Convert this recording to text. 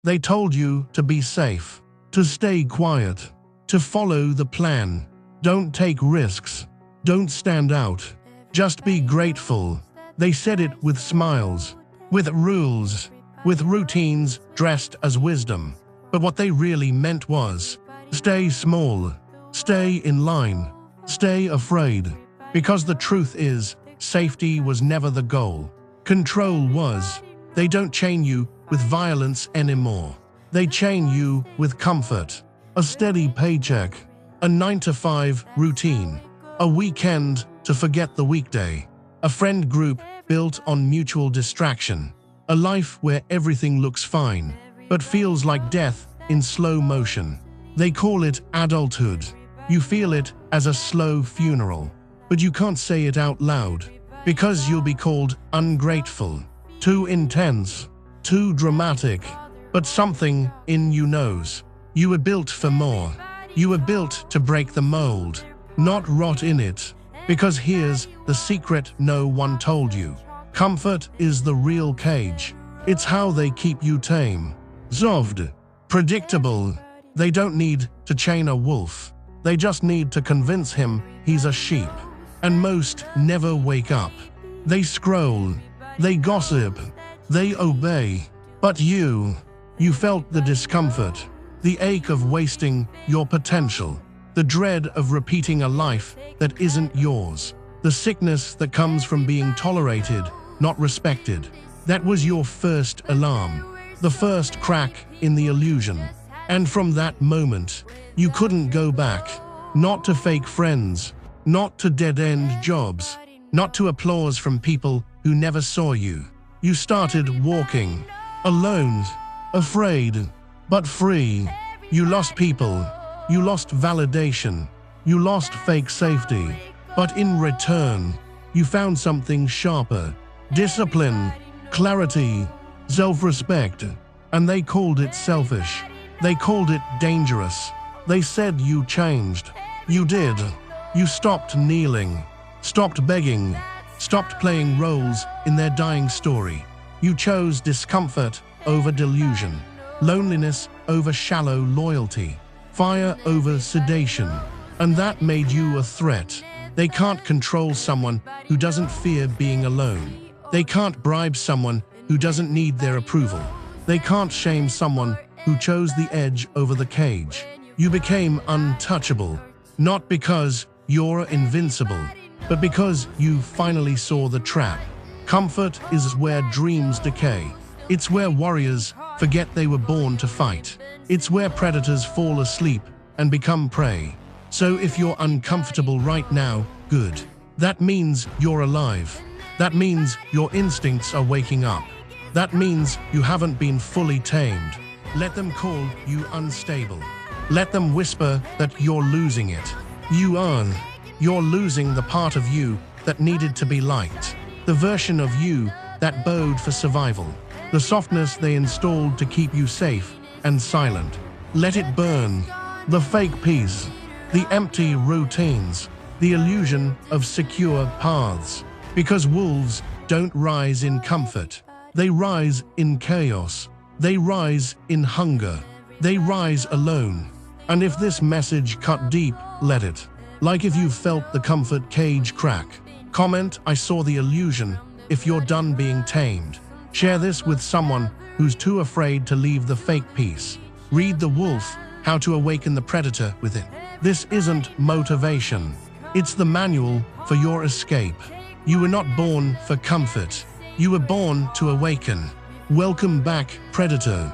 They told you to be safe, to stay quiet, to follow the plan. Don't take risks. Don't stand out. Just be grateful. They said it with smiles, with rules, with routines dressed as wisdom. But what they really meant was, stay small, stay in line, stay afraid. Because the truth is, safety was never the goal. Control was. They don't chain you with violence anymore. They chain you with comfort, a steady paycheck, a 9-to-5 routine, a weekend to forget the weekday, a friend group built on mutual distraction, a life where everything looks fine, but feels like death in slow motion. They call it adulthood. You feel it as a slow funeral, but you can't say it out loud, because you'll be called ungrateful, too intense, too dramatic. But something in you knows. You were built for more. You were built to break the mold, not rot in it. Because here's the secret no one told you. Comfort is the real cage. It's how they keep you tame. Zovd. Predictable. They don't need to chain a wolf. They just need to convince him he's a sheep. And most never wake up. They scroll. They gossip. They obey. But you felt the discomfort, the ache of wasting your potential, the dread of repeating a life that isn't yours, the sickness that comes from being tolerated, not respected. That was your first alarm, the first crack in the illusion. And from that moment, you couldn't go back, not to fake friends, not to dead-end jobs, not to applause from people who never saw you. You started walking, alone, afraid, but free. You lost people. You lost validation. You lost fake safety. But in return, you found something sharper. Discipline, clarity, self-respect. And they called it selfish. They called it dangerous. They said you changed. You did. You stopped kneeling, stopped begging, stopped playing roles in their dying story. You chose discomfort over delusion, loneliness over shallow loyalty, fire over sedation, and that made you a threat. They can't control someone who doesn't fear being alone. They can't bribe someone who doesn't need their approval. They can't shame someone who chose the edge over the cage. You became untouchable, not because you're invincible, but because you finally saw the trap. Comfort is where dreams decay. It's where warriors forget they were born to fight. It's where predators fall asleep and become prey. So if you're uncomfortable right now, good. That means you're alive. That means your instincts are waking up. That means you haven't been fully tamed. Let them call you unstable. Let them whisper that you're losing it. You aren't. You're losing the part of you that needed to be liked. The version of you that bowed for survival. The softness they installed to keep you safe and silent. Let it burn. The fake peace, the empty routines, the illusion of secure paths. Because wolves don't rise in comfort. They rise in chaos. They rise in hunger. They rise alone. And if this message cut deep, let it. Like if you felt the comfort cage crack. Comment, I saw the illusion, if you're done being tamed. Share this with someone who's too afraid to leave the fake peace. Read The Wolf, How to Awaken the Predator within. This isn't motivation. It's the manual for your escape. You were not born for comfort. You were born to awaken. Welcome back, Predator.